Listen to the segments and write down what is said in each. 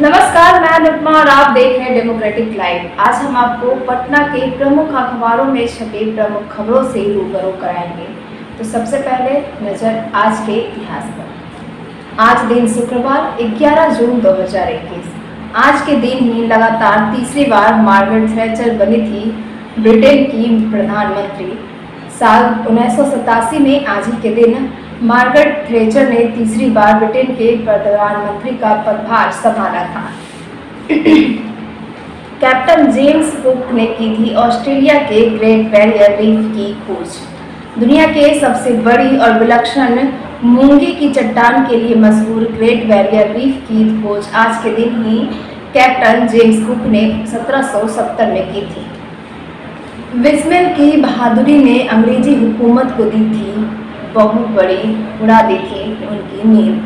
नमस्कार, मैं अनुपमा और आप देख रहे हैं डेमोक्रेटिक लाइव। आज हम आपको पटना के प्रमुख अखबारों में छपी प्रमुख खबरों से रूबरू कराएंगे। तो सबसे पहले नजर आज के इतिहास पर। आज दिन शुक्रवार 11 जून 2021। आज के दिन ही लगातार तीसरी बार मार्गरेट थैचर बनी थी ब्रिटेन की प्रधानमंत्री। साल 1987 में आज ही के दिन मार्गरेट थैचर ने तीसरी बार ब्रिटेन के प्रधानमंत्री का पदभार संभाला था। कैप्टन जेम्स कुक ने की थी ऑस्ट्रेलिया के ग्रेट बैरियर रीफ की खोज। दुनिया के सबसे बड़ी और विलक्षण मूंगे की चट्टान के लिए मशहूर ग्रेट बैरियर रीफ की खोज आज के दिन ही कैप्टन जेम्स कुक ने 1770 में की थी। विस्मिल की बहादुरी ने अंग्रेजी हुकूमत को दी थी बहुत बड़ी, उड़ा दी थी उनकी नींद।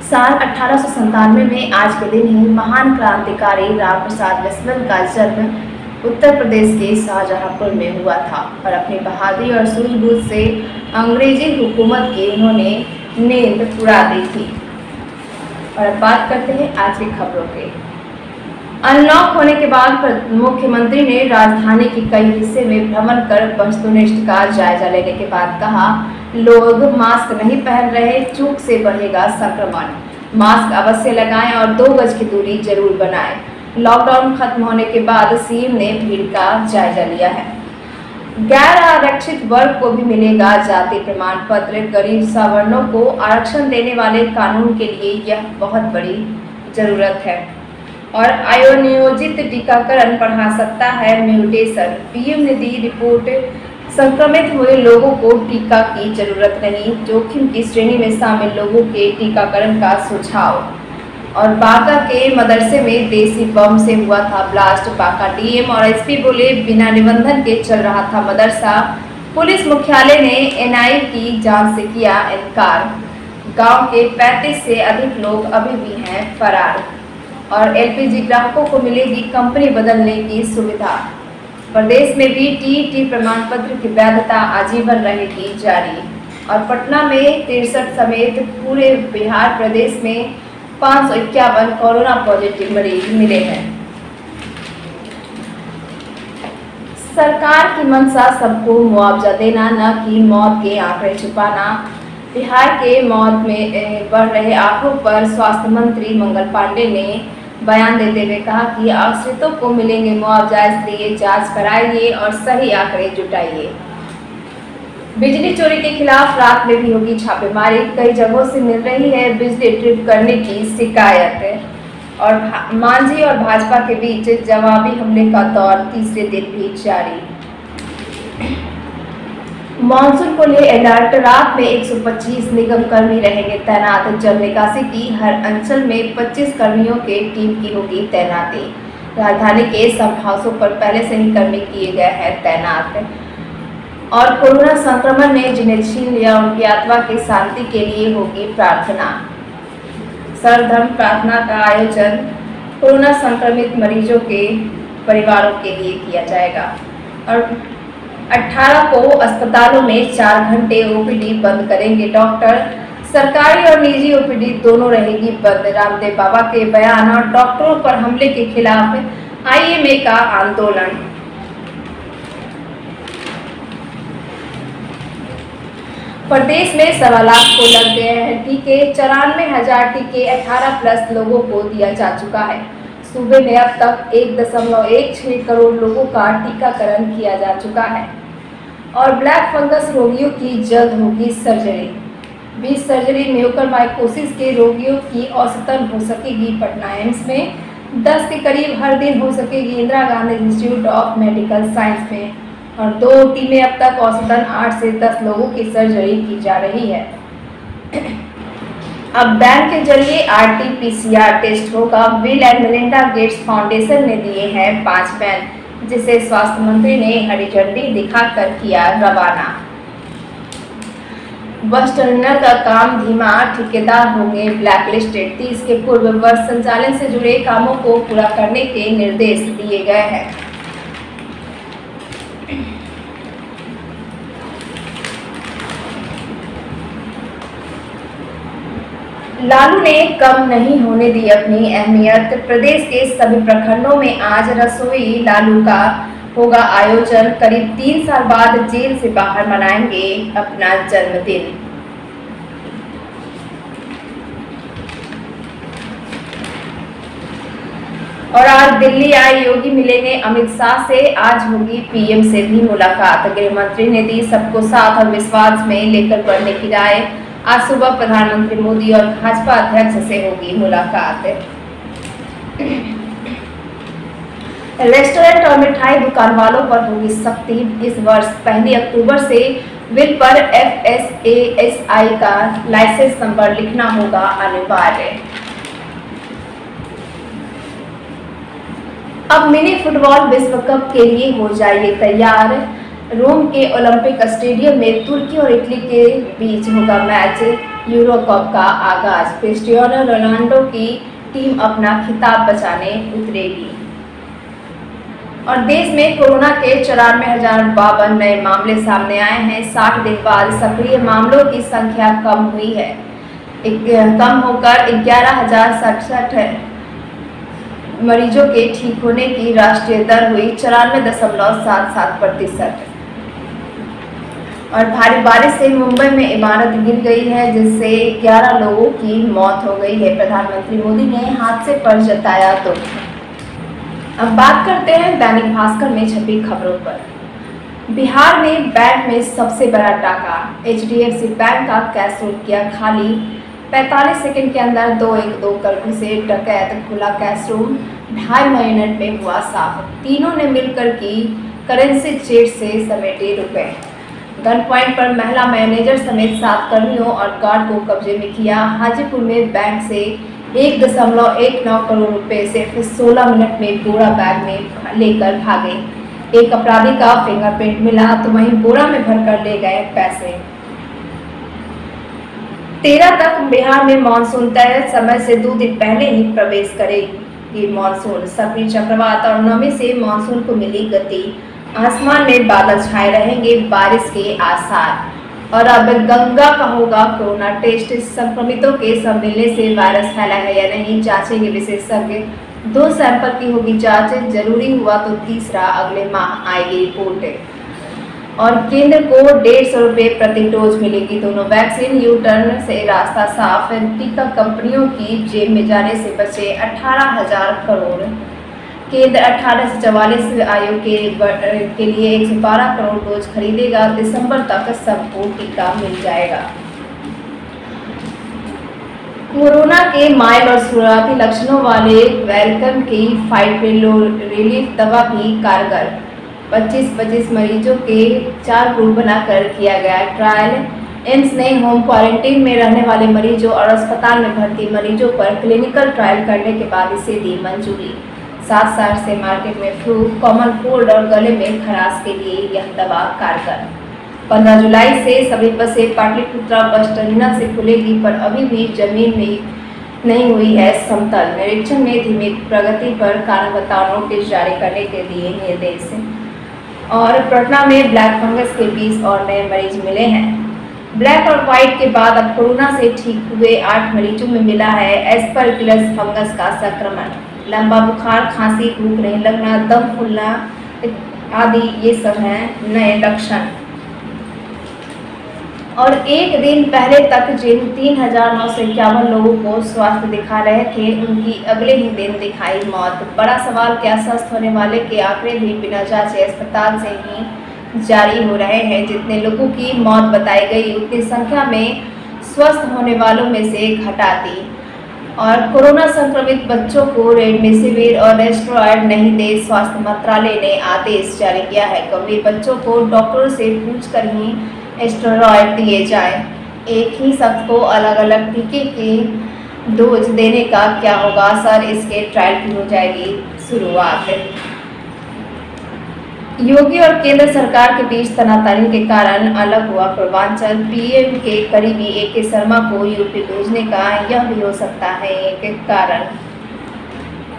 साल 1897 में आज के दिन ही महान क्रांतिकारी राम प्रसाद बिस्मिल का जन्म उत्तर प्रदेश के शाहजहांपुर में हुआ था और अपनी बहादुरी और सूझबूझ से अंग्रेजी हुकूमत की उन्होंने नींद उड़ा दी थी। और अब बात करते हैं आज की खबरों के। अनलॉक होने के बाद मुख्यमंत्री ने राजधानी के कई हिस्से में भ्रमण कर वस्तुनिष्ठ का जायजा लेने के बाद कहा, लोग मास्क नहीं पहन रहे, चूक से बढ़ेगा संक्रमण। मास्क अवश्य लगाएं और 2 गज की दूरी जरूर बनाएं। लॉकडाउन खत्म होने के बाद सीएम ने भीड़ का जायजा लिया है। गैर आरक्षित वर्ग को भी मिलेगा जाति प्रमाण पत्र। गरीब सवर्णों को आरक्षण देने वाले कानून के लिए यह बहुत बड़ी जरूरत है। और अनियोजित टीकाकरण बढ़ा सकता है म्यूटेशन। पीएम ने दी रिपोर्ट, संक्रमित हुए लोगों को टीका की जरूरत नहीं, जोखिम की श्रेणी में शामिल लोगों के टीकाकरण का सुझाव। और बांका के मदरसे में देसी बम से हुआ था ब्लास्ट। बांका डीएम और एसपी बोले, बिना निबंधन के चल रहा था मदरसा। पुलिस मुख्यालय ने एनआईए की जांच से किया इनकार। गांव के 35 से अधिक लोग अभी भी हैं फरार। और एलपीजी ग्राहकों को मिलेगी कंपनी बदलने की सुविधा। प्रदेश में भी टीईटी प्रमाण पत्र की वैधता आजीवन रहेगी जारी। और पटना में 63 समेत पूरे बिहार प्रदेश में 551 कोरोना पॉजिटिव मरीज मिले हैं। सरकार की मंशा सबको मुआवजा देना, न कि मौत के आंकड़े छुपाना। बिहार के मौत में बढ़ रहे आंकड़ों पर स्वास्थ्य मंत्री मंगल पांडे ने बयान देते हुए कहा कि आश्रितों को मिलेंगे मुआवजा, इसलिए जांच कराइए और सही आंकड़े जुटाइए। बिजली चोरी के खिलाफ रात में भी होगी छापेमारी। कई जगहों से मिल रही है बिजली ट्रिप करने की शिकायत। और मांझी और भाजपा के बीच जवाबी हमले का दौर तीसरे दिन भी जारी। मानसून को ले अलर्ट। रात में 125 निगम कर्मी रहेंगे तैनात। जल निकासी की हर अंचल में 25 कर्मियों के टीम की होगी तैनाती। राजधानी के सब हाउसों पर पहले से ही कर्मी किए गए हैं तैनात। और कोरोना संक्रमण ने जिन्हें छीन लिया उनकी आत्मा की शांति के लिए होगी प्रार्थना। सर्वधर्म प्रार्थना का आयोजन कोरोना संक्रमित मरीजों के परिवारों के लिए किया जाएगा। और 18 को अस्पतालों में 4 घंटे ओपीडी बंद करेंगे डॉक्टर। सरकारी और निजी ओपीडी दोनों रहेगी बंद। रामदेव बाबा के बयान और डॉक्टरों पर हमले के खिलाफ आईएमए का आंदोलन। प्रदेश में 1.25 लाख को लग गए हैं टीके। 94,000 टीके 18+ लोगों को दिया जा चुका है। सूबे में अब तक 1.16 करोड़ लोगों का टीकाकरण किया जा चुका है। और ब्लैक फंगस रोगियों की जल्द होगी सर्जरी। 20 सर्जरी म्यूकरमाइकोसिस के रोगियों की औसतन हो सकेगी पटना एम्स में। 10 के करीब हर दिन हो सकेगी Indira Gandhi institute of medical science में। और 2 टीमें अब तक औसतन 8 से 10 लोगों की सर्जरी की जा रही है। अब बैंक के जरिए RT-PCR टेस्ट होगा। Bill and Melinda Gates foundation ने दिए हैं 5 वैन, जिसे स्वास्थ्य मंत्री ने हरी झंडी दिखाकर किया रवाना। बस टर्मिनल का काम धीमा, ठेकेदार होंगे ब्लैकलिस्टेड। 30 के पूर्व बस संचालन से जुड़े कामों को पूरा करने के निर्देश दिए गए हैं। लालू ने कम नहीं होने दी अपनी अहमियत। प्रदेश के सभी प्रखंडों में आज रसोई लालू का होगा आयोजन। करीब 3 साल बाद जेल से बाहर मनाएंगे अपना जन्मदिन। और आज दिल्ली आए योगी मिलेंगे अमित शाह से। आज होगी पीएम से भी मुलाकात। गृह मंत्री ने दी सबको साथ और विश्वास में लेकर बढ़ने की राय। आज सुबह प्रधानमंत्री मोदी और भाजपा अध्यक्ष से होगी मुलाकात। रेस्टोरेंट और मिठाई दुकान वालों पर होगी सख्ती। इस वर्ष 1 अक्टूबर से बिल पर FSASI का लाइसेंस नंबर लिखना होगा अनिवार्य। अब मिनी फुटबॉल विश्व कप के लिए हो जाइए तैयार। रोम के ओलंपिक स्टेडियम में तुर्की और इटली के बीच होगा मैच। यूरो कप का आगाज। क्रिस्टियानो रोनाल्डो की टीम अपना खिताब बचाने उतरेगी। और देश में कोरोना के 94,052 नए मामले सामने आए हैं। 60 दिन बाद सक्रिय मामलों की संख्या कम हुई है, कम होकर 11,067 है। मरीजों के ठीक होने की राष्ट्रीय दर हुई 94.77%। और भारी बारिश से मुंबई में इमारत गिर गई है, जिससे 11 लोगों की मौत हो गई है। प्रधानमंत्री मोदी ने हादसे पर जताया दुख। अब बात करते हैं दैनिक भास्कर में छपी खबरों पर। बिहार में बैंक में सबसे बड़ा डाका। HDFC बैंक का कैश रूम किया खाली। 45 सेकंड के अंदर 212 कर घुसे डकैत। खुला कैश रूम 2.5 मिनट में हुआ साफ। तीनों ने मिलकर की करेंसी चेट से समेटे रुपए। गन पॉइंट पर महिला मैनेजर समेत 7 कर्मियों और गार्ड को कब्जे में किया। हाजीपुर में बैंक से 1.19 करोड़ रुपए सिर्फ 16 मिनट में बोरा बैग में लेकर भागे। एक अपराधी का फिंगरप्रिंट मिला तो वहीं बोरा में भरकर ले गए पैसे। 13 तक बिहार में मानसून तय समय से 2 दिन पहले ही प्रवेश करेगी मानसून। सक्रिय चक्रवात और नमी से मानसून को मिली गति। आसमान में बादल छाए रहेंगे, बारिश के आसार। और अब गंगा का होगा कोरोना टेस्ट। संक्रमितों के सब मिलने से वायरस फैला है या नहीं जांचेंगे विशेषज्ञ। 2 सैंपल की होगी जांच। जरूरी हुआ तो तीसरा अगले माह आएगी रिपोर्ट। और केंद्र को 150 रुपये प्रति डोज मिलेगी दोनों वैक्सीन। यू टर्न से रास्ता साफ। टीका कंपनियों की जेब में जाने से बचे 18,000 करोड़। केंद्र 18 से 44 आयु के लिए 112 करोड़ डोज खरीदेगा। दिसंबर तक सबको टीका मिल जाएगा। कोरोना के माइल्ड और शुरुआती लक्षणों वाले वेलकम की फाइट रिलीफ दवा भी कारगर। 25 मरीजों के 4 ग्रुप बनाकर किया गया ट्रायल। एम्स ने होम क्वारंटीन में रहने वाले मरीजों और अस्पताल में भर्ती मरीजों पर क्लिनिकल ट्रायल करने के बाद इसे दी मंजूरी। 7 साल से मार्केट में फ्लू, कॉमन कोल्ड और गले में खराश के लिए यह दवा कारगर। 15 जुलाई से सभी बसें पाटलिपुत्रा बस टर्मिनल से खुलेगी, पर अभी भी जमीन में नहीं हुई है समतल। निरीक्षण में धीमी प्रगति पर कारण बताओ नोटिस जारी करने के लिए निर्देश। और पटना में ब्लैक फंगस के 20 और नए मरीज मिले हैं। ब्लैक और व्हाइट के बाद अब कोरोना से ठीक हुए 8 मरीजों में मिला है एस्परगिलस फंगस का संक्रमण। लंबा बुखार, खांसी, भूख नहीं लगना, दम फूलना आदि ये सब हैं नए लक्षण। और एक दिन पहले तक जिन 3,951 लोगों को स्वास्थ्य दिखा रहे थे, उनकी अगले ही दिन दिखाई मौत। बड़ा सवाल, क्या स्वस्थ होने वाले के आंकड़े भी बिना जांचे अस्पताल से ही जारी हो रहे हैं? जितने लोगों की मौत बताई गई, उतनी संख्या में स्वस्थ होने वालों में से घटा दी। और कोरोना संक्रमित बच्चों को रेमडेसिविर और स्टेरॉयड नहीं दे, स्वास्थ्य मंत्रालय ने आदेश जारी किया है। गंभीर बच्चों को डॉक्टरों से पूछकर ही स्टेरॉयड दिए जाए। एक ही शख्स को अलग अलग टीके के डोज देने का क्या होगा असर, इसके ट्रायल की हो जाएगी शुरुआत। योगी और केंद्र सरकार के बीच तनातनी के कारण अलग हुआ पूर्वांचल। पीएम के करीबी AK शर्मा को यूपी भेजने का यह भी हो सकता है एक कारण।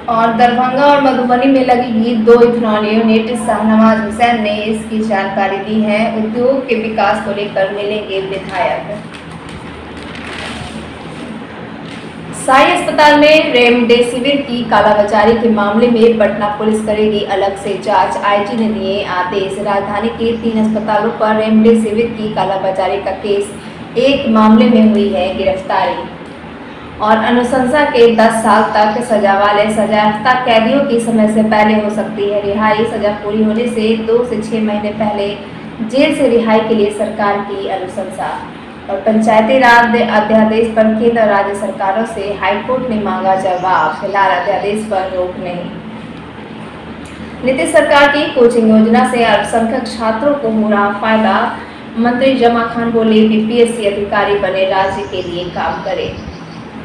और दरभंगा और मधुबनी में लगेगी 2 इथेनॉल यूनिट। शाहनवाज हुसैन ने इसकी जानकारी दी है। उद्योग के विकास को लेकर मिलेंगे विधायक। साई अस्पताल में रेमडेसिविर की कालाबाजारी के मामले में पटना पुलिस करेगी अलग से जांच। आईजी ने दिए आदेश। राजधानी के 3 अस्पतालों पर रेमडेसिविर की कालाबाजारी का केस, एक मामले में हुई है गिरफ्तारी और अनुशंसा के 10 साल तक सजा वाले सजायाफ्ता कैदियों की समय से पहले हो सकती है रिहाई। सजा पूरी होने से 2 से 6 महीने पहले जेल से रिहाई के लिए सरकार की अनुशंसा। और पंचायती राज अध्यादेश पर केंद्र और राज्य सरकारों से हाईकोर्ट ने मांगा जवाब। फिलहाल अध्यादेश पर रोक नहीं। नीतीश सरकार की कोचिंग योजना से अल्पसंख्यक छात्रों को हो रहा फायदा। मंत्री जमा खान बोले, बीपीएससी अधिकारी बने राज्य के लिए काम करे।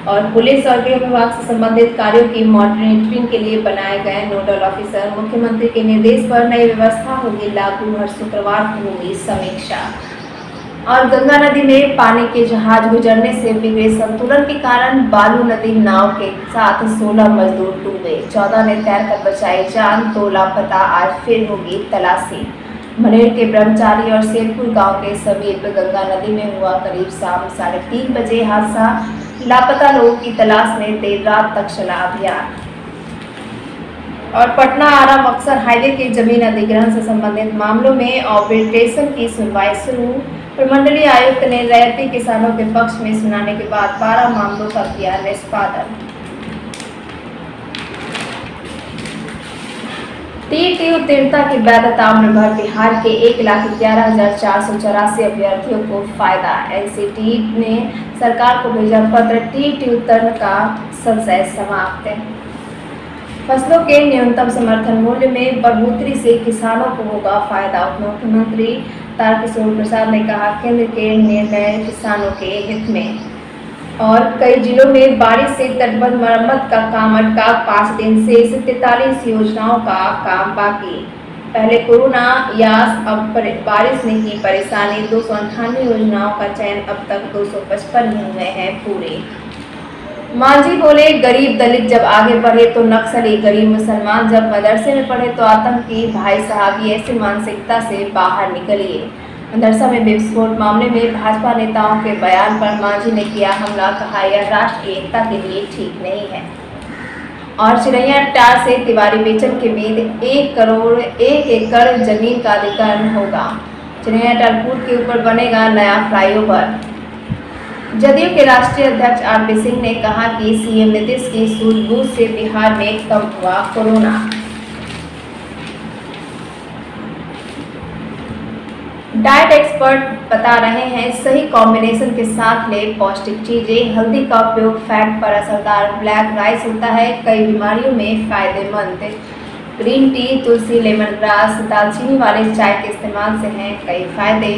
और पुलिस और गृह विभाग से संबंधित कार्यों की मॉनिटरिंग के लिए बनाए गए नोडल ऑफिसर। मुख्यमंत्री के निर्देश पर नई व्यवस्था होगी लागू। हर शुक्रवार को होगी समीक्षा। और गंगा नदी में पानी के जहाज गुजरने से बिगड़े संतुलन के कारण बालू नदी नाव के साथ 16 मजदूर डूबे। 14 ने तैरकर बचाई जान, 2 लापता। आज फिर होगी तलाशी। मनेर के ब्रह्मचारी और शेरपुर गांव के समीप गंगा नदी में हुआ करीब शाम 3:30 बजे हादसा। लापता लोगों की तलाश में देर रात तक चला अभियान। और पटना आरा बक्सर हाईवे के जमीन अधिग्रहण से संबंधित मामलों में आर्बिट्रेशन की सुनवाई शुरू। प्रमंडलीय आयुक्त ने रैयती किसानों के पक्ष में सुनाने के बाद 12 मामलों का किया निष्पादन। टीईटी उत्तीर्णता की वैधता भर बिहार के 1,11,484 अभ्यर्थियों को फायदा। एनसीटी ने सरकार को भेजा पत्र, टीईटी उत्तीर्ण का संशय समाप्त। फसलों के न्यूनतम समर्थन मूल्य में बढ़ोतरी से किसानों को होगा फायदा। उप मुख्यमंत्री तारकिशोर प्रसाद ने कहा, केंद्र के निर्णय किसानों के हित में। और कई जिलों में बारिश से तटबंध मरम्मत का काम अटका, 5 दिन से 43 योजनाओं का काम बाकी। पहले कोरोना यास, अब बारिश ने की परेशानी। 298 योजनाओं का चयन, अब तक 255 ही हुए हैं पूरे। मांझी बोले, गरीब दलित जब आगे बढ़े तो नक्सली, गरीब मुसलमान जब मदरसे में पढ़े तो आतंकी। भाई साहब, ये ऐसी मानसिकता से बाहर निकलिए। मदरसा में विस्फोट मामले में भाजपा नेताओं के बयान पर मांझी ने किया हमला, कहा यह राष्ट्रीय एकता के लिए ठीक नहीं है। और चिरैया-टार से तिवारी बेचन के बीच 1 करोड़ 1 एकड़ जमीन का अधिग्रहण होगा। चिरैया-टार पुल के ऊपर बनेगा नया फ्लाईओवर। जदयू के राष्ट्रीय अध्यक्ष आरपी सिंह ने कहा कि सीएम नीतीश की सूझबूझ से बिहार में कम हुआ कोरोना। डाइट एक्सपर्ट बता रहे हैं, सही कॉम्बिनेशन के साथ ले पौष्टिक चीजें। हल्दी का उपयोग फैट पर असरदार ब्लैक राइस होता है, कई बीमारियों में फायदेमंद। ग्रीन टी, तुलसी, लेमन ग्रास, दालचीनी वाले चाय के इस्तेमाल से हैं कई फायदे।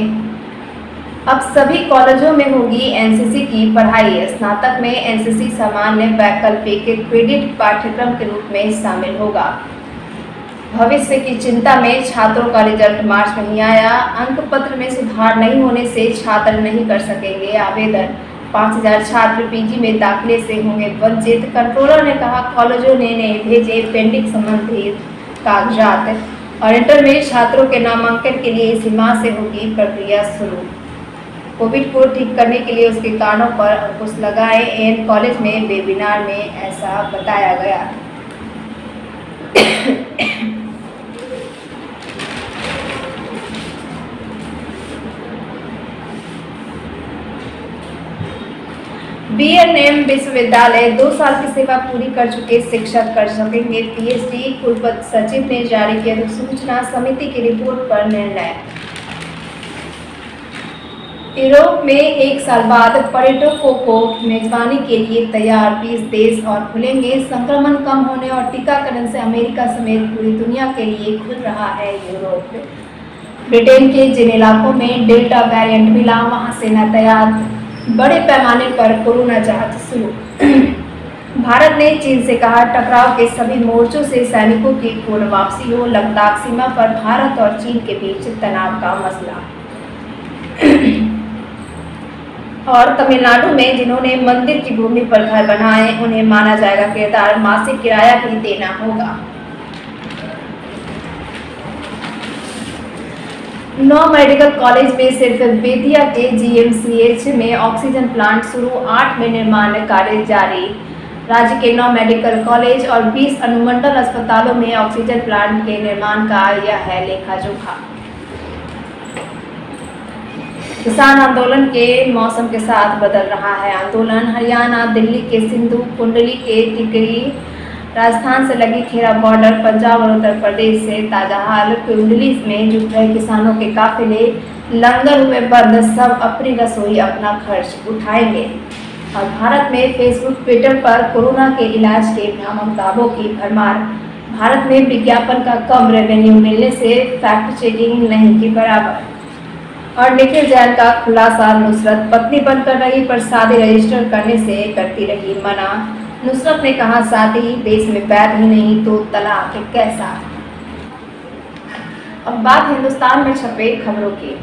अब सभी कॉलेजों में होगी एनसीसी की पढ़ाई। स्नातक में एनसीसी सामान्य वैकल्पिक क्रेडिट पाठ्यक्रम के रूप में शामिल होगा। भविष्य की चिंता में छात्रों का रिजल्ट मार्च में नहीं आया। अंक पत्र में सुधार नहीं होने से छात्र नहीं कर सकेंगे आवेदन। 5000 छात्र पीजी में दाखिले से होंगे वंचित। कंट्रोलर ने कहा, कॉलेजों ने भेजे पेंडिंग संबंधित कागजात। और इंटर में छात्रों के नामांकन के लिए इसी माह से होगी प्रक्रिया शुरू। कोविड को ठीक करने के लिए उसके कारणों पर अंकुश लगाए। एन कॉलेज में वेबिनार में ऐसा बताया गया। बीएनएम विश्वविद्यालय 2 साल की सेवा पूरी कर चुके शिक्षक कर सकेंगे पीएचडी। कुलपति सचिव ने जारी की अधिसूचना। समिति की रिपोर्ट पर निर्णय। यूरोप में 1 साल बाद पर्यटकों को मेजबानी के लिए तैयार 20 देश और खुलेंगे। संक्रमण कम होने और टीकाकरण से अमेरिका समेत पूरी दुनिया के लिए खुल रहा है यूरोप। ब्रिटेन के जिन इलाकों में डेल्टा वेरिएंट मिला, वहां सेना तैयार। बड़े पैमाने पर कोरोना जांच शुरू। भारत ने चीन से कहा, टकराव के सभी मोर्चों से सैनिकों की पूर्ण वापसी हो। लद्दाख सीमा पर भारत और चीन के बीच तनाव का मसला। और तमिलनाडु में जिन्होंने मंदिर की भूमि पर घर बनाए, उन्हें माना जाएगा किरदार। मासिक किराया भी देना होगा। 9 मेडिकल कॉलेज में सिर्फ बेतिया के जीएमसीएच में ऑक्सीजन प्लांट शुरू। 8 में निर्माण कार्य जारी। राज्य के 9 मेडिकल कॉलेज और 20 अनुमंडल अस्पतालों में ऑक्सीजन प्लांट के निर्माण का यह है लेखा जोखा। किसान आंदोलन के मौसम के साथ बदल रहा है आंदोलन। हरियाणा, दिल्ली के सिंधु कुंडली के टिकरी, राजस्थान से लगी खेरा बॉर्डर, पंजाब और उत्तर प्रदेश से ताजाहाल कुंडली में जुट रहे किसानों के काफिले लंगर हुए बंद, सब अपनी रसोई अपना खर्च उठाएंगे। और भारत में फेसबुक, ट्विटर पर कोरोना के इलाज के भ्रामक दावों की भरमार। भारत में विज्ञापन का कम रेवेन्यू मिलने से फैक्ट चेकिंग नहीं के बराबर। और निखिल जैन का खुलासा, नुसरत पत्नी बनकर रही पर शादी रजिस्टर करने से करती रही मना। नुसरत ने कहा, शादी देश में वैध ही नहीं तो तलाक कैसा। अब बात हिंदुस्तान में छपे खबरों की।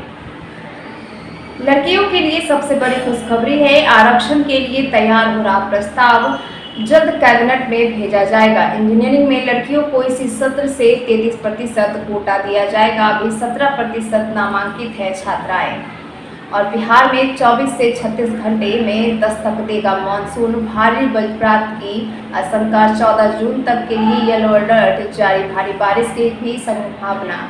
लड़कियों के लिए सबसे बड़ी खुशखबरी है, आरक्षण के लिए तैयार हो रहा प्रस्ताव जल्द कैबिनेट में भेजा जाएगा। इंजीनियरिंग में लड़कियों को इसी सत्र से 33% कोटा दिया जाएगा। अभी 17% नामांकित है छात्राएं। और बिहार में 24 से 36 घंटे में दस्तक देगा मानसून, भारी वज्रपात की आशंका। 14 जून तक के लिए येलो अलर्ट जारी, भारी बारिश की भी संभावना।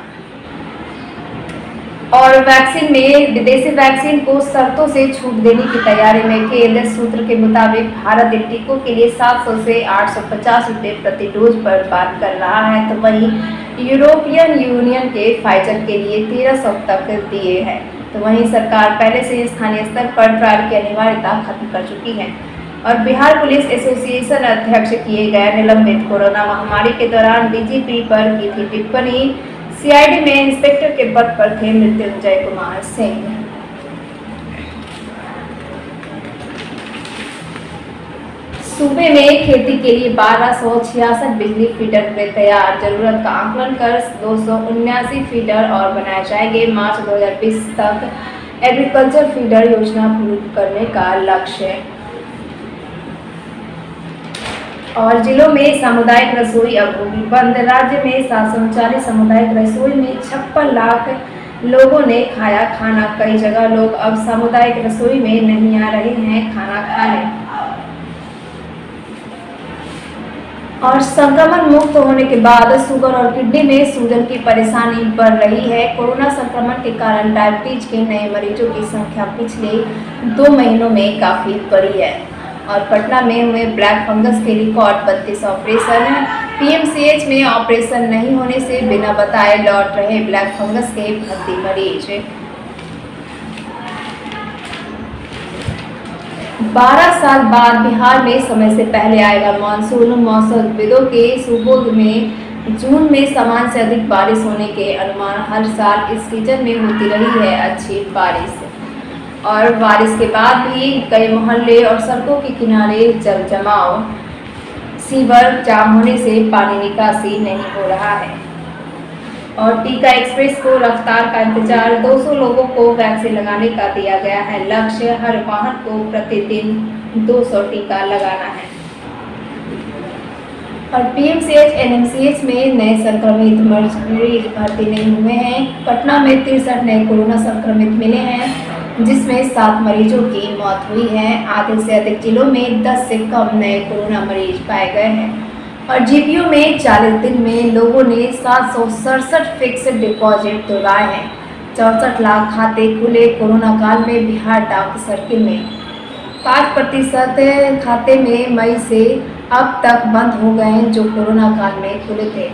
और वैक्सीन में विदेशी वैक्सीन को शर्तों से छूट देने की तैयारी में केंद्र। सूत्र के मुताबिक भारत इन टीकों के लिए 700 से 850 रुपये प्रति डोज पर बात कर रहा है, तो वहीं यूरोपियन यूनियन के फाइजर के लिए 1300 तक दिए हैं। तो वहीं सरकार पहले से स्थानीय स्तर पर ट्रायल की अनिवार्यता खत्म कर चुकी है। और बिहार पुलिस एसोसिएशन अध्यक्ष किए गए निलंबित। कोरोना महामारी के दौरान डीजीपी पर की थी टिप्पणी। सीआईडी में इंस्पेक्टर के पद पर थे मृत्युंजय कुमार सिंह। सूबे में खेती के लिए 1266 बिजली फीडर हुए तैयार। जरूरत का आकलन कर 279 फीडर और बनाए जाएंगे। मार्च 2020 तक एग्रीकल्चर फीडर योजना पूरी करने का लक्ष्य। और जिलों में सामुदायिक रसोई अब होगी बंद। राज्य में 739 सामुदायिक रसोई में 56 लाख लोगों ने खाया खाना। कई जगह लोग अब सामुदायिक रसोई में नहीं आ रहे हैं खाना खाने। और संक्रमण मुक्त होने के बाद शुगर और किडनी में सूजन की परेशानी बढ़ रही है। कोरोना संक्रमण के कारण डायबिटीज के नए मरीजों की संख्या पिछले 2 महीनों में काफी बढ़ी है। और पटना में हुए ब्लैक फंगस के रिकॉर्ड 32 ऑपरेशन। पीएमसीएच में ऑपरेशन नहीं होने से बिना बताए लौट रहे ब्लैक फंगस के भर्ती मरीज। 12 साल बाद बिहार में समय से पहले आएगा मानसून। मौसमविदों के सूबों में जून में सामान्य से अधिक बारिश होने के अनुमान। हर साल इस सीजन में होती रही है अच्छी बारिश। और बारिश के बाद भी कई मोहल्ले और सड़कों के किनारे जल जमाव। सीवर जाम होने से पानी निकासी नहीं हो रहा है। और टीका एक्सप्रेस को रफ्तार का इंतजार। 200 लोगों को वैक्सीन लगाने का दिया गया है लक्ष्य। हर वाहन को प्रतिदिन 200 टीका लगाना है। और पीएमसीएच एनएमसीएच में नए संक्रमित मरीज भर्ती नहीं हुए हैं। पटना में 63 नए कोरोना संक्रमित मिले हैं, जिसमें 7 मरीजों की मौत हुई है। आधे से अधिक जिलों में 10 से कम नए कोरोना मरीज पाए गए हैं। और जीपीओ में 40 दिन में लोगों ने 767 फिक्स्ड डिपॉजिट तोड़ाए हैं। 64 लाख खाते खुले कोरोना काल में। बिहार डाक सर्किल में 5% खाते में मई से अब तक बंद हो गए हैं, जो कोरोना काल में खुले थे।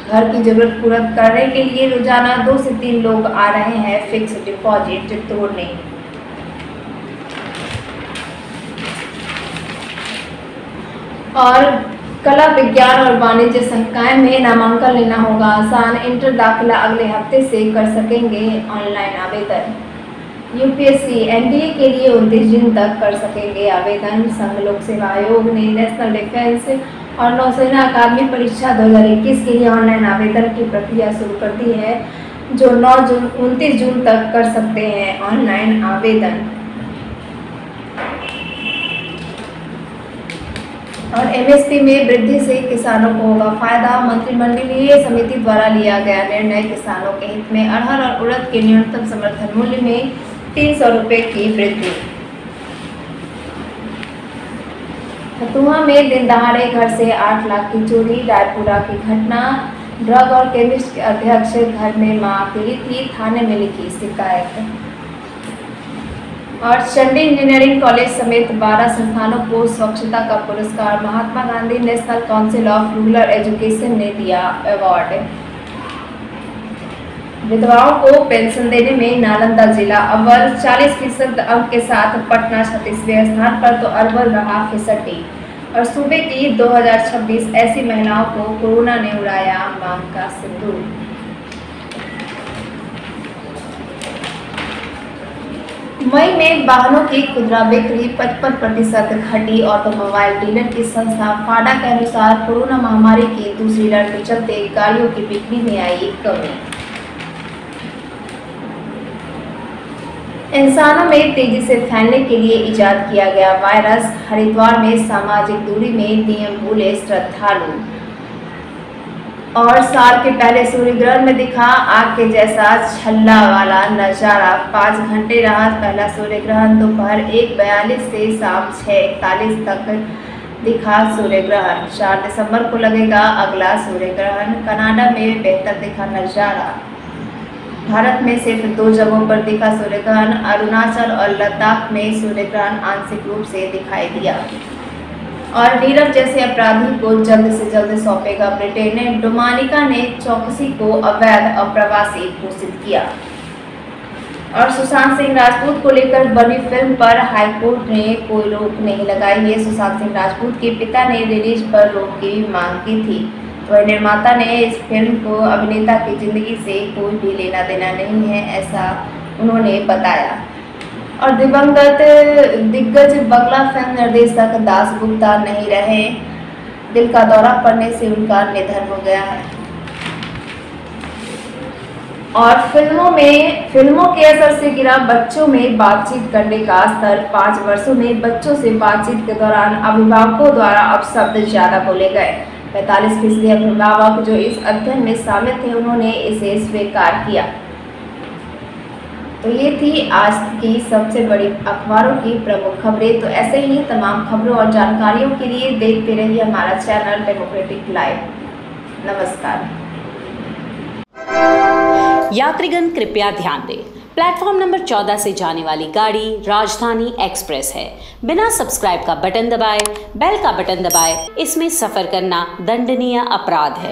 घर की जरूरत पूरा करने के लिए रोजाना 2 से 3 लोग आ रहे हैं फिक्स डिपॉजिट तोड़ने। और कला, विज्ञान और वाणिज्य संकाय में नामांकन लेना होगा आसान। इंटर दाखिला अगले हफ्ते से कर सकेंगे ऑनलाइन आवेदन। यूपीएससी एनडीए के लिए 29 जून तक कर सकेंगे आवेदन। संघ लोक सेवा आयोग ने नेशनल डिफेंस और नौसेना अकादमी परीक्षा 2021 के लिए ऑनलाइन आवेदन की प्रक्रिया शुरू कर दी है, जो 29 जून तक कर सकते हैं ऑनलाइन आवेदन। और एमएसपी में वृद्धि से किसानों को होगा फायदा। मंत्रिमंडलीय समिति द्वारा लिया गया निर्णय किसानों के हित में। अरहर और उड़द के न्यूनतम समर्थन मूल्य में 300 रुपये की वृद्धि। फतुहा में दिन दहाड़े घर से 8 लाख की चोरी। रायपुरा की घटना। ड्रग और केमिस्ट के अध्यक्ष घर में मां अकेली थी, थाने में लिखी शिकायत। और चंडी इंजीनियरिंग कॉलेज समेत 12 संस्थानों को स्वच्छता का पुरस्कार। Mahatma Gandhi national council of rural education ने दिया अवार्ड। विधवाओं को पेंशन देने में नालंदा जिला अव्वल। 40% अंक के साथ पटना 36वें स्थान पर तो अरवल रहा 65। और सूबे की 2026 ऐसी महिलाओं को कोरोना ने उड़ाया मांग का सिंदूर। मई में वाहनों की खुदरा बिक्री 55% घटी। ऑटोमोबाइल डीलर की संस्था फाडा के अनुसार कोरोना महामारी की दूसरी लहर के चलते गाड़ियों की बिक्री में आई कमी। इंसानों में तेजी से फैलने के लिए इजाद किया गया वायरस। हरिद्वार में सामाजिक दूरी में नियम भूले श्रद्धालु। और साल के पहले सूर्य ग्रहण में दिखा आग के जैसा छल्ला वाला नजारा। 5 घंटे रहा पहला सूर्य ग्रहण। दोपहर 1:42 से शाम 6:41 तक दिखा सूर्य ग्रहण। 4 दिसंबर को लगेगा अगला सूर्य ग्रहण। कनाडा में बेहतर दिखा नजारा। भारत में सिर्फ 2 जगहों पर दिखा सूर्य ग्रहण। अरुणाचल और लद्दाख में सूर्य ग्रहण आंशिक रूप से दिखाई दिया। और नीरव जैसे अपराधी को जल्द से जल्द सौंपेगा ब्रिटेन। डोमिनिका ने चौकसी को अवैध अप्रवासी घोषित किया। और सुशांत सिंह राजपूत को लेकर बनी फिल्म पर हाईकोर्ट ने कोई रोक नहीं लगाई है। सुशांत सिंह राजपूत के पिता ने रिलीज पर रोक की मांग की थी। वह निर्माता ने इस फिल्म को अभिनेता की जिंदगी से कोई भी लेना देना नहीं है, ऐसा उन्होंने बताया। और दिवंगत दिग्गज बंगला फिल्म निर्देशक दास गुप्ता नहीं रहे। दिल का दौरा पड़ने से उनका निधन हो गया है। और फिल्मों के असर से गिरा बच्चों में बातचीत करने का स्तर। 5 वर्षों में बच्चों से बातचीत के दौरान अभिभावकों द्वारा अब शब्द ज्यादा बोले गए। 45% अभिभावक जो इस अध्ययन में शामिल थे उन्होंने इसे स्वीकार किया। तो ये थी आज की सबसे बड़ी अखबारों की प्रमुख खबरें। तो ऐसे ही तमाम खबरों और जानकारियों के लिए देखते रहिए हमारा चैनल डेमोक्रेटिक लाइव। नमस्कार। यात्रीगण कृपया ध्यान दें, प्लेटफॉर्म नंबर 14 से जाने वाली गाड़ी राजधानी एक्सप्रेस है। बिना सब्सक्राइब का बटन दबाए, बेल का बटन दबाए, इसमें सफर करना दंडनीय अपराध है।